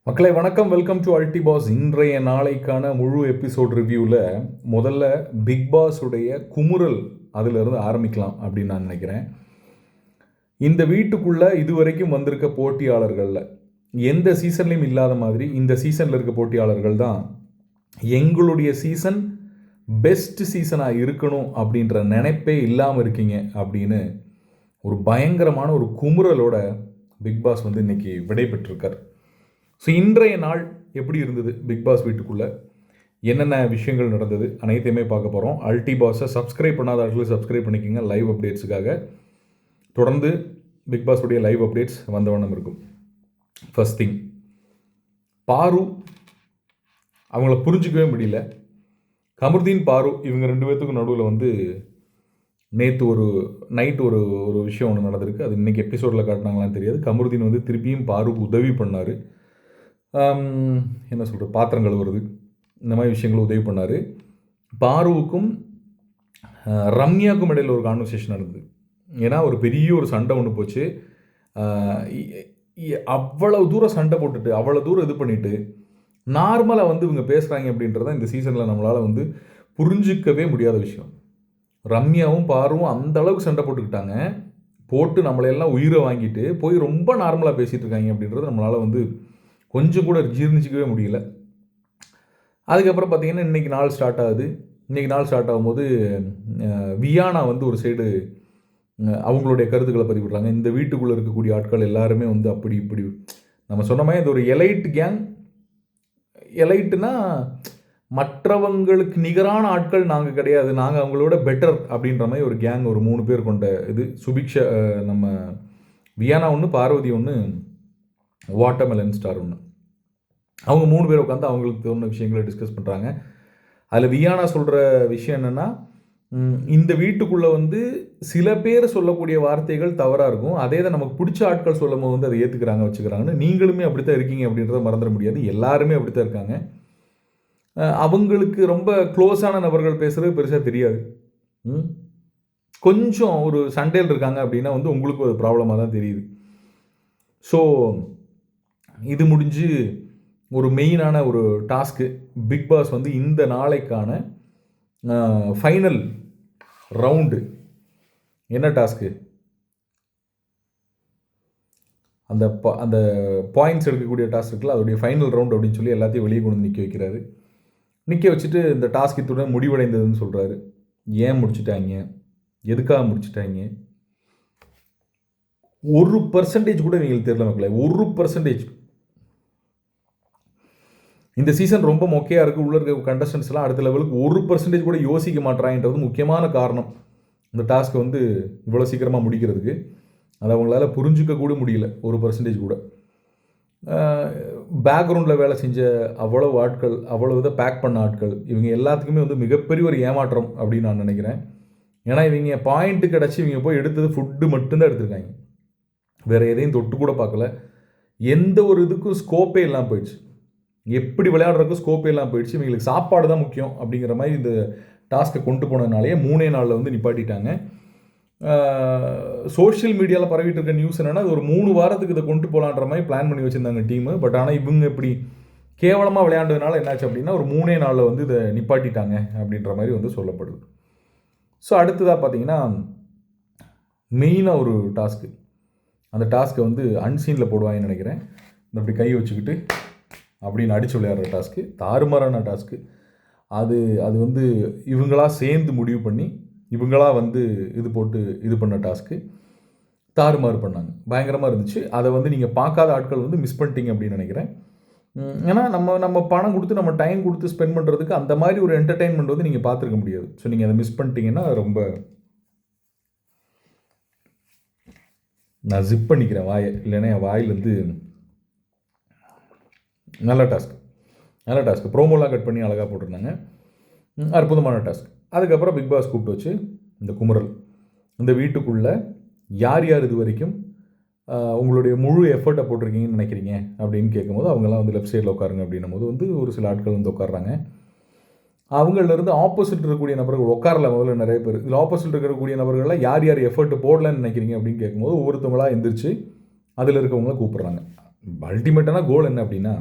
மக்களை வணக்கம், welcome to அல்டிபாஸ். இன்றைய நாளைக்கான முழு எபிசோட் ரிவ்யூவில் முதல்ல பிக் பாஸுடைய குமுறல் அதிலிருந்து ஆரம்பிக்கலாம் அப்படின்னு நான் நினைக்கிறேன். இந்த வீட்டுக்குள்ளே இதுவரைக்கும் வந்திருக்க போட்டியாளர்களில் எந்த சீசன்லையும் இல்லாத மாதிரி இந்த சீசனில் இருக்க போட்டியாளர்கள் தான் எங்களுடைய சீசன் பெஸ்ட் சீசனாக இருக்கணும் அப்படின்ற நினைப்பே இல்லாமல் இருக்கீங்க அப்படின்னு ஒரு பயங்கரமான ஒரு குமுறலோட பிக் பாஸ் வந்து இன்றைக்கி விடை பெற்றிருக்கார். ஸோ இன்றைய நாள் எப்படி இருந்தது பிக் பாஸ் வீட்டுக்குள்ளே, என்னென்ன விஷயங்கள் நடந்தது அனைத்தையுமே பார்க்க போகிறோம். அல்டிபாஸை சப்ஸ்கிரைப் பண்ணாதவர்களும் சப்ஸ்கிரைப் பண்ணிக்கோங்க லைவ் அப்டேட்ஸுக்காக. தொடர்ந்து பிக் பாஸுடைய லைவ் அப்டேட்ஸ் வந்தவண்ணம் இருக்கும். ஃபர்ஸ்ட் திங், பாரு அவங்கள புரிஞ்சிக்கவே முடியல. கமருதீன் பாரு இவங்க ரெண்டு பேர்த்துக்கும் நடுவில் வந்து நேற்று ஒரு நைட்டு ஒரு ஒரு விஷயம் ஒன்று நடந்திருக்கு. அது இன்றைக்கி எபிசோடில் காட்டினாங்களான்னு தெரியாது. கமருதீன் வந்து திருப்பியும் பாருக்கு உதவி பண்ணார். என்ன சொல்கிறது, பாத்திரம் கழுவுறது இந்த மாதிரி விஷயங்கள் உதவி பண்ணார். பாருவுக்கும் ரம்யாவுக்கும் இடையில் ஒரு கான்வர்சேஷன் நடந்தது. ஏன்னா ஒரு பெரிய ஒரு சண்டை ஒன்று போச்சு. அவ்வளோ தூரம் சண்டை போட்டுட்டு அவ்வளோ தூரம் இது பண்ணிவிட்டு நார்மலாக வந்து இவங்க பேசுகிறாங்க அப்படின்றத இந்த சீசனில் நம்மளால் வந்து புரிஞ்சிக்கவே முடியாத விஷயம். ரம்யாவும் பாருவும் அந்த அளவுக்கு சண்டை போட்டுக்கிட்டாங்க, போட்டு நம்மளையெல்லாம் உயிரை வாங்கிட்டு போய் ரொம்ப நார்மலாக பேசிகிட்டு இருக்காங்க அப்படின்றத நம்மளால் வந்து கொஞ்சம் கூட ஜீர்ணிச்சிக்கவே முடியல. அதுக்கப்புறம் பார்த்திங்கன்னா இன்றைக்கி நாள் ஸ்டார்ட் ஆகுது. இன்றைக்கி நாள் ஸ்டார்ட் ஆகும்போது வியானா வந்து ஒரு சைடு அவங்களுடைய கருத்துக்களை பதிவிடுறாங்க. இந்த வீட்டுக்குள்ளே இருக்கக்கூடிய ஆட்கள் எல்லாருமே வந்து அப்படி இப்படி நம்ம சொன்ன மாதிரி இது ஒரு எலைட் கேங். எலைட்டுனா மற்றவங்களுக்கு நிகரான ஆட்கள் நாங்கள் கிடையாது, நாங்கள் அவங்களோட பெட்டர் அப்படின்ற மாதிரி ஒரு கேங், ஒரு 3 பேர் கொண்ட இது. சுபிக்ஷா, நம்ம வியானா ஒன்று, பார்வதி ஒன்று, வாட்டர்மெலன் ஸ்டார் ஒன்று. அவங்க 3 பேர் உட்காந்து அவங்களுக்கு தோணுன விஷயங்களை டிஸ்கஸ் பண்ணுறாங்க. அதில் வியானா சொல்கிற விஷயம் என்னென்னா, இந்த வீட்டுக்குள்ளே வந்து சில பேர் சொல்லக்கூடிய வார்த்தைகள் தவறாக இருக்கும், அதே தான் நமக்கு பிடிச்ச ஆட்கள் சொல்லும் போது வந்து அதை ஏற்றுக்கிறாங்க வச்சுக்கிறாங்கன்னு. நீங்களுமே அப்படி தான் இருக்கீங்க அப்படின்றத மறந்துட முடியாது. எல்லாருமே அப்படி தான் இருக்காங்க. அவங்களுக்கு ரொம்ப க்ளோஸான நபர்கள் பேசுகிறது பெருசாக தெரியாது. கொஞ்சம் ஒரு சண்டையில் இருக்காங்க அப்படின்னா வந்து உங்களுக்கு ஒரு ப்ராப்ளமாக தான் தெரியுது. ஸோ இது முடிஞ்சு ஒரு மெயினான ஒரு டாஸ்க்கு பிக் பாஸ் வந்து இந்த நாளைக்கான ஃபைனல் ரவுண்டு. என்ன டாஸ்க்கு? அந்த பாயிண்ட்ஸ் எடுக்கக்கூடிய டாஸ்க் இருக்குல்ல, அதோடைய ஃபைனல் ரவுண்ட் அப்படின்னு சொல்லி எல்லாத்தையும் வெளியே கொண்டு நிற்க வைக்கிறாரு. நிற்க வச்சுட்டு இந்த டாஸ்க் இத்துடன் முடிவடைந்ததுன்னு சொல்கிறாரு. ஏன் முடிச்சுட்டாங்க, எதுக்காக முடிச்சுட்டாங்க, 1% கூட இவங்களுக்கு தெரியல மக்களே. 1% இந்த சீசன் ரொம்ப மொக்கையாக இருக்குது. உள்ளே இருக்க கண்டஸ்டன்ஸ்லாம் அடுத்த லெவலுக்கு 1% கூட யோசிக்க மாட்டாங்கன்றது முக்கியமான காரணம் இந்த டாஸ்க்கை வந்து இவ்வளோ சீக்கிரமாக முடிக்கிறதுக்கு. அதை அவங்களால புரிஞ்சிக்க கூட முடியல. 1% கூட. பேக்ரவுண்டில் வேலை செஞ்ச அவ்வளவு ஆட்கள், அவ்வளோ இதை பேக் பண்ண ஆட்கள், இவங்க எல்லாத்துக்குமே வந்து மிகப்பெரிய ஒரு ஏமாற்றம் அப்படின்னு நான் நினைக்கிறேன். ஏன்னா இவங்க பாயிண்ட்டு கிடச்சி இவங்க போய் எடுத்தது ஃபுட்டு மட்டும்தான் எடுத்திருக்காங்க, வேறு எதையும் தொட்டு கூட பார்க்கல. எந்த ஒரு இதுக்கும் ஸ்கோப்பே இல்லாமல் போயிடுச்சு. எப்படி விளையாடுறதுக்கும் ஸ்கோப்பே இல்லாமல் போயிடுச்சு. இவங்களுக்கு சாப்பாடு தான் முக்கியம் அப்படிங்கிற மாதிரி இந்த டாஸ்க்கை கொண்டு போனதுனாலேயே 3 நாளில் வந்து நிப்பாட்டிட்டாங்க. சோஷியல் மீடியாவில் பரவிட்டு இருக்க நியூஸ் என்னென்னா, ஒரு 3 வாரத்துக்கு இதை கொண்டு போகலான்ற மாதிரி பிளான் பண்ணி வச்சுருந்தாங்க டீமு. பட் ஆனால் இவங்க இப்படி கேவலமாக விளையாண்டதுனால என்னாச்சு அப்படின்னா ஒரு 3 நாளில் வந்து இதை நிப்பாட்டிட்டாங்க அப்படின்ற மாதிரி வந்து சொல்லப்படுது. ஸோ அடுத்ததாக பார்த்தீங்கன்னா மெயினாக ஒரு டாஸ்க்கு. அந்த டாஸ்க்கை வந்து அன்சீனில் போடுவாங்கன்னு நினைக்கிறேன். இந்த அப்படி கை வச்சுக்கிட்டு அப்படின்னு அடித்து விளையாடுற டாஸ்க்கு, தாறுமாறான டாஸ்க்கு. அது வந்து இவங்களா சேர்ந்து முடிவு பண்ணி இவங்களா வந்து இது போட்டு இது பண்ண டாஸ்க்கு. தாறுமாறு பண்ணாங்க, பயங்கரமாக இருந்துச்சு. அதை வந்து நீங்கள் பார்க்காத ஆட்கள் வந்து மிஸ் பண்ணிட்டீங்க அப்படின்னு நினைக்கிறேன். ஏன்னா நம்ம பணம் கொடுத்து நம்ம டைம் கொடுத்து ஸ்பெண்ட் பண்ணுறதுக்கு அந்த மாதிரி ஒரு என்டர்டெயின்மெண்ட் வந்து நீங்கள் பார்த்துருக்க முடியாது. ஸோ நீங்கள் அதை மிஸ் பண்ணிட்டீங்கன்னா ரொம்ப, நான் ஜிப் பண்ணிக்கிறேன் வாயை, இல்லைன்னா என் வாயிலேருந்து. நல்ல டாஸ்க் ப்ரோமோலாம் கட் பண்ணி அழகாக போட்டிருந்தாங்க. அற்புதமான டாஸ்க். அதுக்கப்புறம் பிக் பாஸ் கூப்பிட்டு வச்சு இந்த குமுறல், இந்த வீட்டுக்குள்ளே யார் யார் இது வரைக்கும் உங்களுடைய முழு எஃபர்ட்டை போட்டிருக்கீங்கன்னு நினைக்கிறீங்க அப்படின்னு கேட்கும்போது அவங்கெல்லாம் வந்து லெஃப்ட் சைடில் உட்காருங்க அப்படின்னும் போது வந்து ஒரு சில ஆட்கள் வந்து உட்காடுறாங்க. அவங்களிருந்து ஆப்போசிட் இருக்கக்கூடிய நபர்கள் உட்காரல. முதல்ல நிறைய பேர் இதில் ஆப்போசிட் இருக்கக்கூடிய நபர்களில் யார் யார் எஃபர்ட் போடலன்னு நினைக்கிறீங்க அப்படின்னு கேட்கும்போது ஒவ்வொருத்தவங்களாக எந்திரிச்சு அதில் இருக்கவங்கள கூப்பிட்றாங்க. அல்டிமேட்டான கோல் என்ன அப்படின்னா,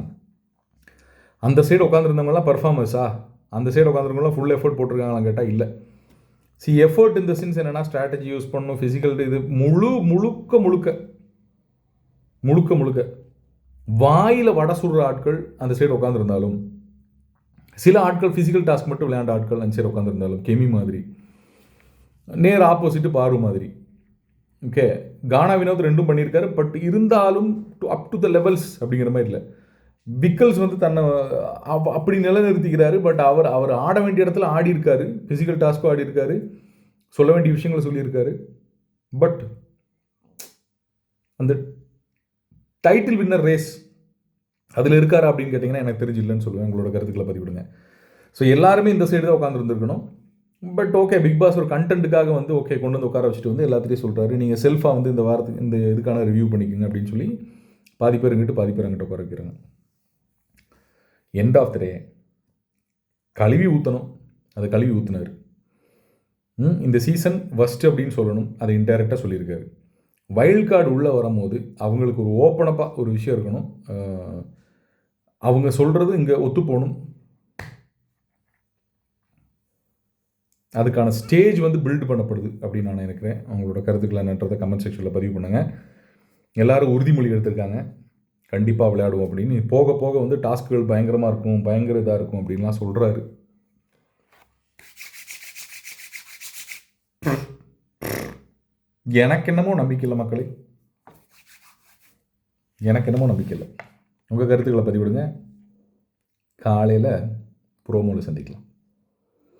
அந்த சைடு உட்காந்துருந்தவங்களாம் பர்ஃபார்மர்ஸா, அந்த சைடு உட்காந்துருக்கவங்களாம் ஃபுல் எஃபோர்ட் போட்டிருக்காங்களான்னு கேட்டால் இல்லை. எஃபோர்ட் இந்த சென்ஸ் என்னென்னா, ஸ்ட்ராட்டஜி யூஸ் பண்ணணும், ஃபிசிக்கல் இது முழுக்க வாயில் வடை சுடுற ஆட்கள் அந்த சைடு உட்காந்துருந்தாலும், சில ஆட்கள் ஃபிசிக்கல் டாஸ்க் மட்டும் விளையாண்ட ஆட்கள் அந்த சைடு உட்காந்துருந்தாலும், கெமி மாதிரி, நேர் ஆப்போசிட்டு பாரு மாதிரி. ஓகே, கானா வினோத் ரெண்டும் பண்ணியிருக்காரு. பட் இருந்தாலும் அப் டு த லெவல்ஸ் அப்படிங்கிற மாதிரி இல்லை. விக்கல்ஸ் வந்து தன்னை அப்படி நிலைநிறுத்திக்கிறாரு. பட் அவர் ஆட வேண்டிய இடத்துல ஆடி இருக்காரு, ஃபிசிக்கல் டாஸ்க்கும் ஆடி இருக்காரு, சொல்ல வேண்டிய விஷயங்களை சொல்லியிருக்காரு. பட் அந்த டைட்டில் வின்னர் ரேஸ் அதில் இருக்காரு அப்படின்னு கேட்டிங்கன்னா எனக்கு தெரிஞ்சு இல்லைன்னு சொல்லுவேன். உங்களோட கருத்துக்களை பதிவிடுங்க. ஸோ எல்லாருமே இந்த சைடு தான் உட்காந்துருந்துருக்கணும். பட் ஓகே, பிக் பாஸ் ஒரு கண்டென்ட்டுக்காக வந்து ஓகே கொண்டு வந்து உட்கார வச்சுட்டு வந்து எல்லாத்தையும் சொல்கிறாரு, நீங்கள் செல்ஃபாக வந்து இந்த வாரத்துக்கு இந்த இதுக்கான ரிவ்யூ பண்ணிக்கோங்க அப்படின்னு சொல்லி பாதி பேர் இங்கிட்டு பாதி பேர் அங்கிட்ட உட்கார வைக்கிறாங்க. எண்ட் ஆஃப் த டே கழுவி ஊற்றணும், அதை கழுவி ஊற்றினார். இந்த சீசன் ஃபஸ்ட்டு அப்படின்னு சொல்லணும், அதை இன்டைரக்டாக சொல்லியிருக்காரு. வைல்ட் கார்டு உள்ளே வரும்போது அவங்களுக்கு ஒரு ஓப்பனப்பாக ஒரு விஷயம் இருக்கணும். அவங்க சொல்கிறது இங்கே ஒத்து போகணும். அதுக்கான ஸ்டேஜ் வந்து பில்டு பண்ணப்படுது அப்படின்னு நான் நினைக்கிறேன். அவங்களோட கருத்துக்களை என்னன்றதை கமெண்ட் செக்ஷனில் பதிவு பண்ணுங்கள். எல்லோரும் உறுதிமொழி எடுத்திருக்காங்க, கண்டிப்பாக விளையாடுவோம் அப்படின்னு. போக போக வந்து டாஸ்க்குகள் பயங்கரமாக இருக்கும், பயங்கர இதாக இருக்கும் அப்படின்லாம் சொல்கிறாரு. எனக்கு என்னமோ நம்பிக்கை இல்லை மக்களே, எனக்கு என்னமோ நம்பிக்கை இல்லை. உங்கள் கருத்துக்களை பதிவிடுங்க. காலையில் ப்ரோமோவில் சந்திக்கலாம்.